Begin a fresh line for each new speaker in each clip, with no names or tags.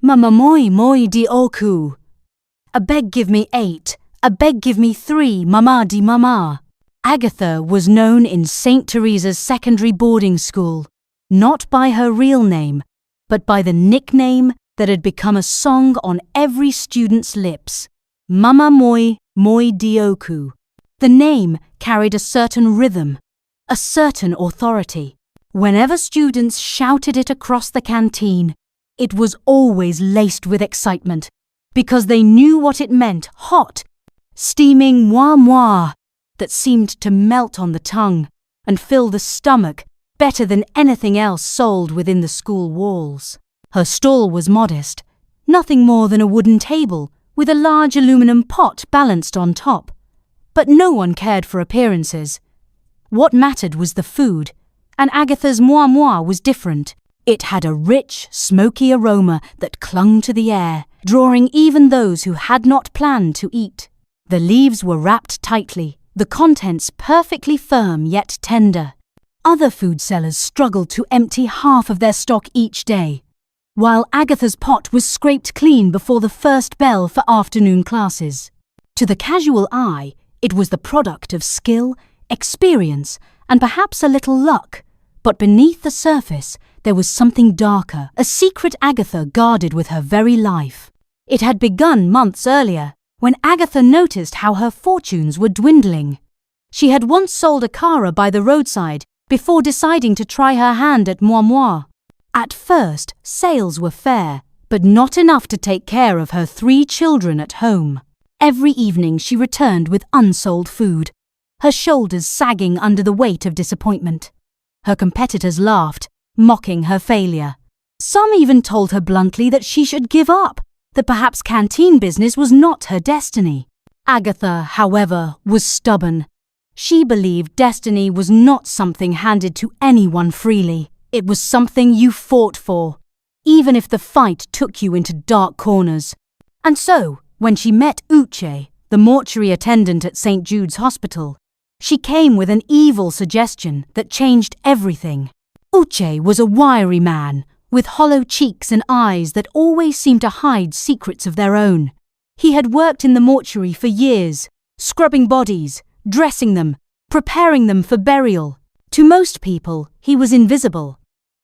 Mama Moi Moi di oku. A beg give me 8, a beg give me 3, mama di mama. Agatha was known in St. Teresa's secondary boarding school, not by her real name, but by the nickname that had become a song on every student's lips, Mama Moi Moi di oku. The name carried a certain rhythm, a certain authority. Whenever students shouted it across the canteen, it was always laced with excitement, because they knew what it meant: hot, steaming moi moi that seemed to melt on the tongue and fill the stomach better than anything else sold within the school walls. Her stall was modest, nothing more than a wooden table with a large aluminum pot balanced on top. But no one cared for appearances. What mattered was the food, and Agatha's moi moi was different. It had a rich, smoky aroma that clung to the air, drawing even those who had not planned to eat. The leaves were wrapped tightly, the contents perfectly firm yet tender. Other food sellers struggled to empty half of their stock each day, while Agatha's pot was scraped clean before the first bell for afternoon classes. To the casual eye, it was the product of skill, experience, and perhaps a little luck. But beneath the surface, there was something darker, a secret Agatha guarded with her very life. It had begun months earlier, when Agatha noticed how her fortunes were dwindling. She had once sold a kara by the roadside before deciding to try her hand at moi moi. At first, sales were fair, but not enough to take care of her 3 children at home. Every evening she returned with unsold food, her shoulders sagging under the weight of disappointment. Her competitors laughed, mocking her failure. Some even told her bluntly that she should give up, that perhaps canteen business was not her destiny. Agatha, however, was stubborn. She believed destiny was not something handed to anyone freely. It was something you fought for, even if the fight took you into dark corners. And so, when she met Uche, the mortuary attendant at St. Jude's Hospital, she came with an evil suggestion that changed everything. Uche was a wiry man, with hollow cheeks and eyes that always seemed to hide secrets of their own. He had worked in the mortuary for years, scrubbing bodies, dressing them, preparing them for burial. To most people, he was invisible,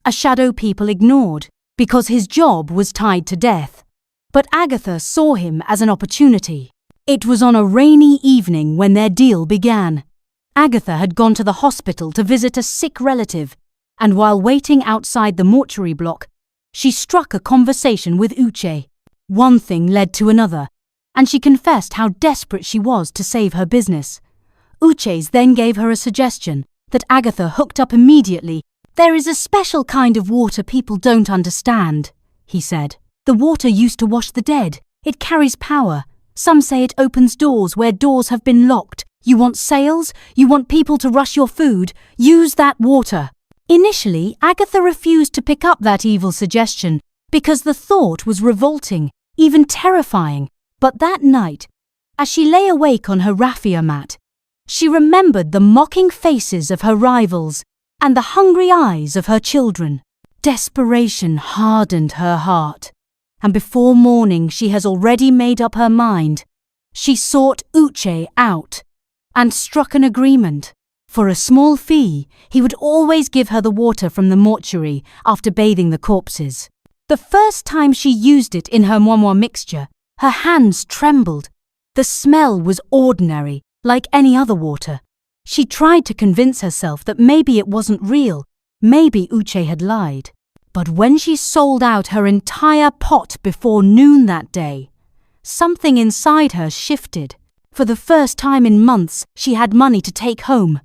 a shadow people ignored, because his job was tied to death. But Agatha saw him as an opportunity. It was on a rainy evening when their deal began. Agatha had gone to the hospital to visit a sick relative, and while waiting outside the mortuary block, she struck a conversation with Uche. One thing led to another, and she confessed how desperate she was to save her business. Uche then gave her a suggestion that Agatha hooked up immediately. "There is a special kind of water people don't understand," he said. "The water used to wash the dead. It carries power. Some say it opens doors where doors have been locked. You want sales? You want people to rush your food? Use that water." Initially, Agatha refused to pick up that evil suggestion because the thought was revolting, even terrifying. But that night, as she lay awake on her raffia mat, she remembered the mocking faces of her rivals and the hungry eyes of her children. Desperation hardened her heart, and before morning she has already made up her mind. She sought Uche out and struck an agreement. For a small fee, he would always give her the water from the mortuary after bathing the corpses. The first time she used it in her moi moi mixture, her hands trembled. The smell was ordinary, like any other water. She tried to convince herself that maybe it wasn't real, maybe Uche had lied. But when she sold out her entire pot before noon that day, something inside her shifted. For the first time in months, she had money to take home.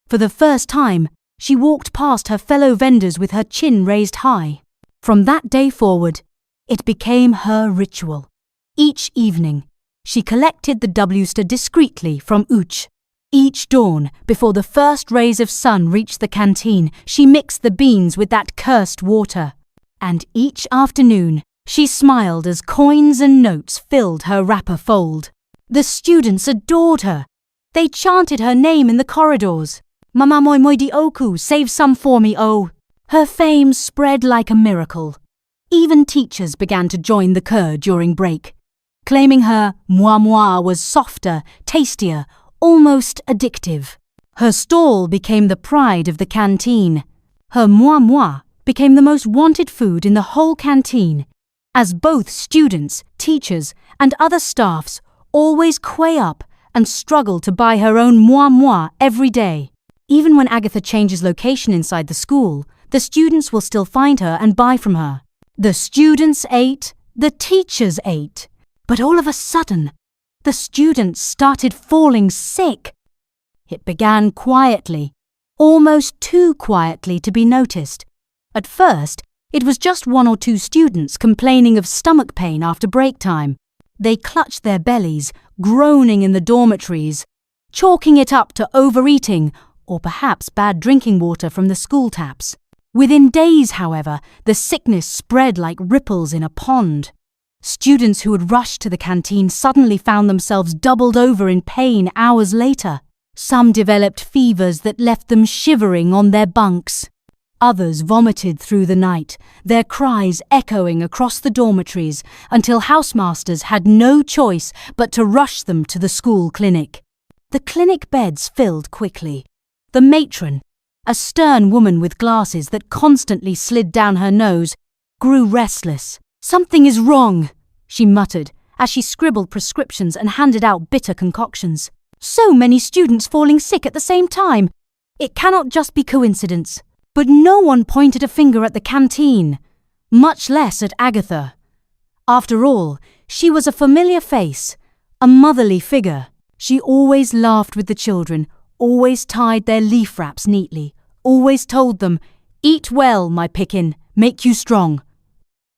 For the first time, she walked past her fellow vendors with her chin raised high. From that day forward, it became her ritual. Each evening, she collected the wster discreetly from Uche. Each dawn, before the first rays of sun reached the canteen, she mixed the beans with that cursed water. And each afternoon, she smiled as coins and notes filled her wrapper fold. The students adored her. They chanted her name in the corridors. "Mama Moi Moi di oku, save some for me, oh." Her fame spread like a miracle. Even teachers began to join the cur during break, claiming her moi moi was softer, tastier, almost addictive. Her stall became the pride of the canteen. Her moi moi became the most wanted food in the whole canteen, as both students, teachers, and other staffs always quay up and struggle to buy her own moi moi every day. Even when Agatha changes location inside the school, the students will still find her and buy from her. The students ate, the teachers ate. But all of a sudden, the students started falling sick. It began quietly, almost too quietly to be noticed. At first, it was just 1 or 2 students complaining of stomach pain after break time. They clutched their bellies, groaning in the dormitories, chalking it up to overeating or perhaps bad drinking water from the school taps. Within days, however, the sickness spread like ripples in a pond. Students who had rushed to the canteen suddenly found themselves doubled over in pain hours later. Some developed fevers that left them shivering on their bunks. Others vomited through the night, their cries echoing across the dormitories until housemasters had no choice but to rush them to the school clinic. The clinic beds filled quickly. The matron, a stern woman with glasses that constantly slid down her nose, grew restless. "Something is wrong," she muttered as she scribbled prescriptions and handed out bitter concoctions. "So many students falling sick at the same time. It cannot just be coincidence." But no one pointed a finger at the canteen, much less at Agatha. After all, she was a familiar face, a motherly figure. She always laughed with the children, always tied their leaf wraps neatly, always told them, "Eat well, my pickin', make you strong."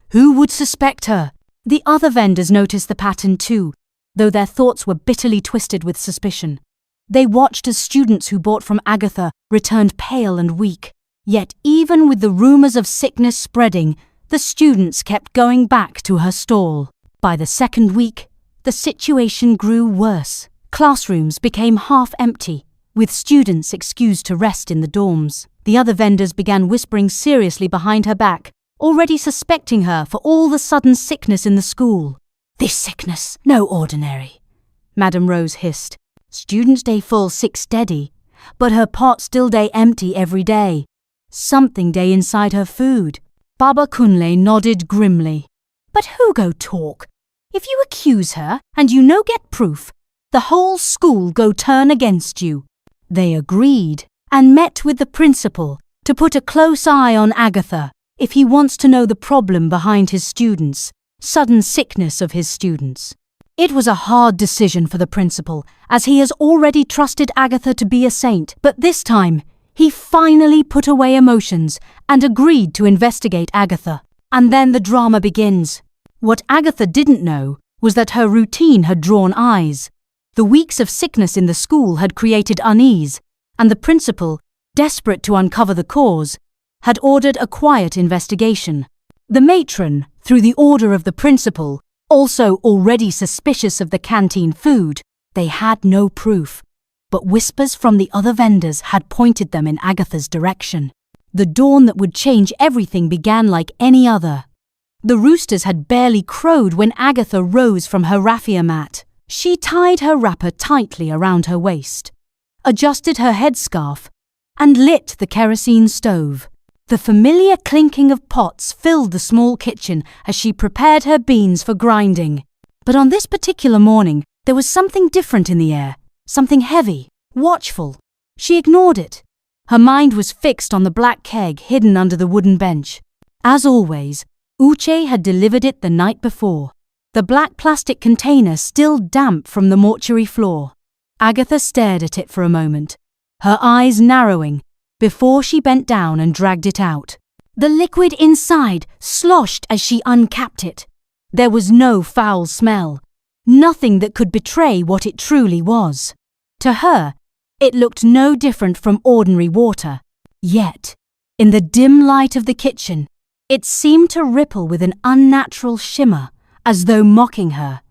Who would suspect her? The other vendors noticed the pattern too, though their thoughts were bitterly twisted with suspicion. They watched as students who bought from Agatha returned pale and weak. Yet even with the rumours of sickness spreading, the students kept going back to her stall. By the second week, the situation grew worse. Classrooms became half empty, with students excused to rest in the dorms. The other vendors began whispering seriously behind her back, already suspecting her for all the sudden sickness in the school. "This sickness, no ordinary," Madam Rose hissed. "Students day full sick steady, but her pot still day empty every day. Something day inside her food." Baba Kunle nodded grimly. "But who go talk? If you accuse her and you no get proof, the whole school go turn against you." They agreed and met with the principal to put a close eye on Agatha if he wants to know the problem behind his students, sudden sickness of his students. It was a hard decision for the principal, as he has already trusted Agatha to be a saint, but this time he finally put away emotions and agreed to investigate Agatha. And then the drama begins. What Agatha didn't know was that her routine had drawn eyes. The weeks of sickness in the school had created unease, and the principal, desperate to uncover the cause, had ordered a quiet investigation. The matron, through the order of the principal, also already suspicious of the canteen food, they had no proof. But whispers from the other vendors had pointed them in Agatha's direction. The dawn that would change everything began like any other. The roosters had barely crowed when Agatha rose from her raffia mat. She tied her wrapper tightly around her waist, adjusted her headscarf, and lit the kerosene stove. The familiar clinking of pots filled the small kitchen as she prepared her beans for grinding. But on this particular morning, there was something different in the air. Something heavy, watchful. She ignored it. Her mind was fixed on the black keg hidden under the wooden bench. As always, Uche had delivered it the night before, the black plastic container still damp from the mortuary floor. Agatha stared at it for a moment, her eyes narrowing, before she bent down and dragged it out. The liquid inside sloshed as she uncapped it. There was no foul smell, nothing that could betray what it truly was. To her, it looked no different from ordinary water. Yet, in the dim light of the kitchen, it seemed to ripple with an unnatural shimmer, as though mocking her.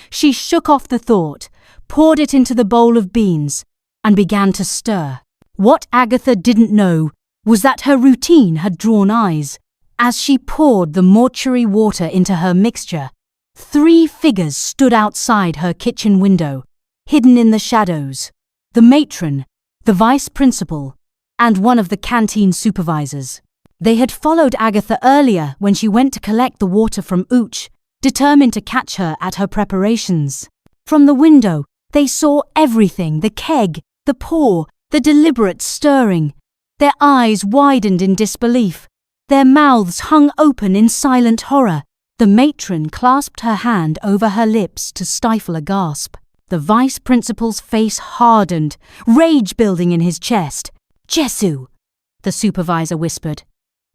She shook off the thought, poured it into the bowl of beans, and began to stir. What Agatha didn't know was that her routine had drawn eyes. As she poured the mortuary water into her mixture, 3 figures stood outside her kitchen window, hidden in the shadows. The matron, the vice principal, and one of the canteen supervisors. They had followed Agatha earlier when she went to collect the water from Ooch, determined to catch her at her preparations. From the window, they saw everything, the keg, the pour, the deliberate stirring. Their eyes widened in disbelief. Their mouths hung open in silent horror. The matron clasped her hand over her lips to stifle a gasp. The vice principal's face hardened, rage building in his chest. "Jesu," the supervisor whispered.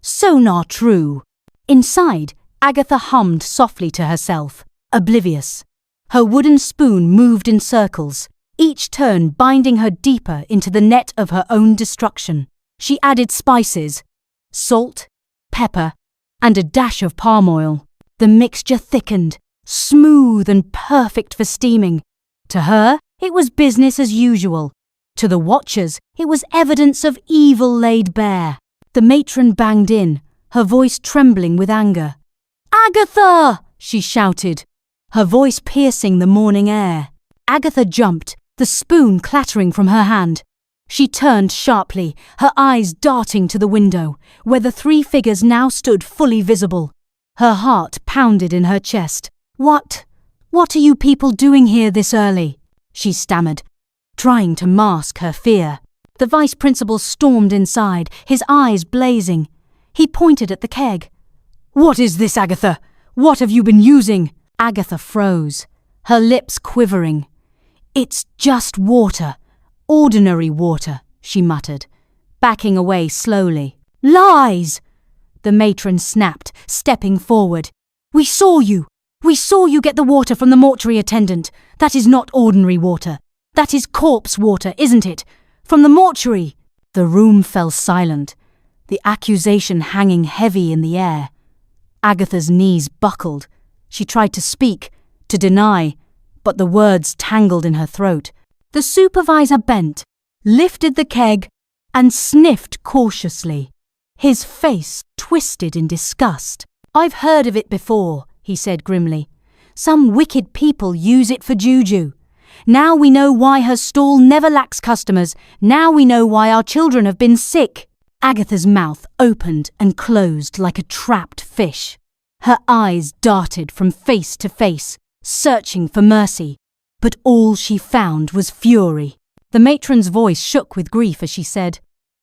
"So not true." Inside, Agatha hummed softly to herself, oblivious. Her wooden spoon moved in circles, each turn binding her deeper into the net of her own destruction. She added spices, salt, pepper, and a dash of palm oil. The mixture thickened, smooth and perfect for steaming. To her, it was business as usual. To the watchers, it was evidence of evil laid bare. The matron banged in, her voice trembling with anger. "Agatha!" she shouted, her voice piercing the morning air. Agatha jumped, the spoon clattering from her hand. She turned sharply, her eyes darting to the window, where the 3 figures now stood fully visible. Her heart pounded in her chest. What are you people doing here this early?" she stammered, trying to mask her fear. The vice principal stormed inside, his eyes blazing. He pointed at the keg. "What is this, Agatha? What have you been using?" Agatha froze, her lips quivering. "It's just water, ordinary water," she muttered, backing away slowly. "Lies!" the matron snapped, stepping forward. We saw you get the water from the mortuary attendant. That is not ordinary water. That is corpse water, isn't it? From the mortuary." The room fell silent, the accusation hanging heavy in the air. Agatha's knees buckled. She tried to speak, to deny, but the words tangled in her throat. The supervisor bent, lifted the keg, and sniffed cautiously. His face twisted in disgust. "I've heard of it before," he said grimly. "Some wicked people use it for juju. Now we know why her stall never lacks customers. Now we know why our children have been sick." Agatha's mouth opened and closed like a trapped fish. Her eyes darted from face to face, searching for mercy, but all she found was fury. The matron's voice shook with grief as she said,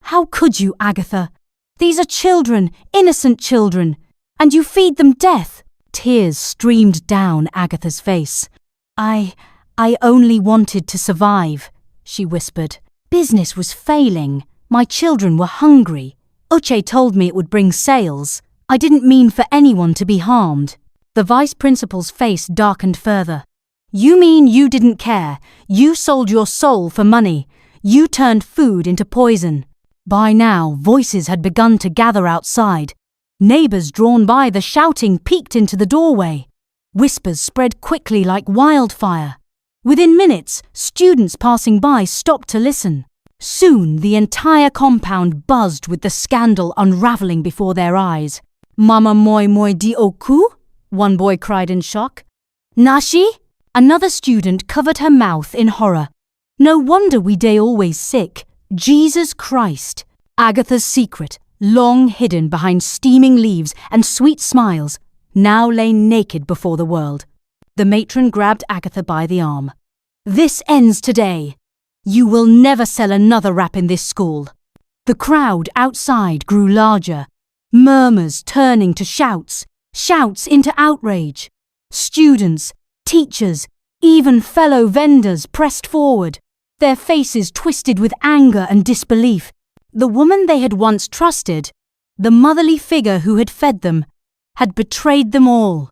"How could you, Agatha? These are children, innocent children, and you feed them death." Tears streamed down Agatha's face. I only wanted to survive," she whispered. "Business was failing. My children were hungry. Uche told me it would bring sales. I didn't mean for anyone to be harmed." The vice principal's face darkened further. "You mean you didn't care? You sold your soul for money. You turned food into poison." By now, voices had begun to gather outside. Neighbors drawn by the shouting peeked into the doorway. Whispers spread quickly like wildfire. Within minutes, students passing by stopped to listen. Soon, the entire compound buzzed with the scandal unraveling before their eyes. "Mama Moi Moi di Oku?" one boy cried in shock. "Nashi?" Another student covered her mouth in horror. "No wonder we day always sick. Jesus Christ." Agatha's secret, long hidden behind steaming leaves and sweet smiles, now lay naked before the world. The matron grabbed Agatha by the arm. "This ends today. You will never sell another wrap in this school." The crowd outside grew larger, murmurs turning to shouts, shouts into outrage. Students, teachers, even fellow vendors pressed forward, their faces twisted with anger and disbelief. The woman they had once trusted, the motherly figure who had fed them, had betrayed them all.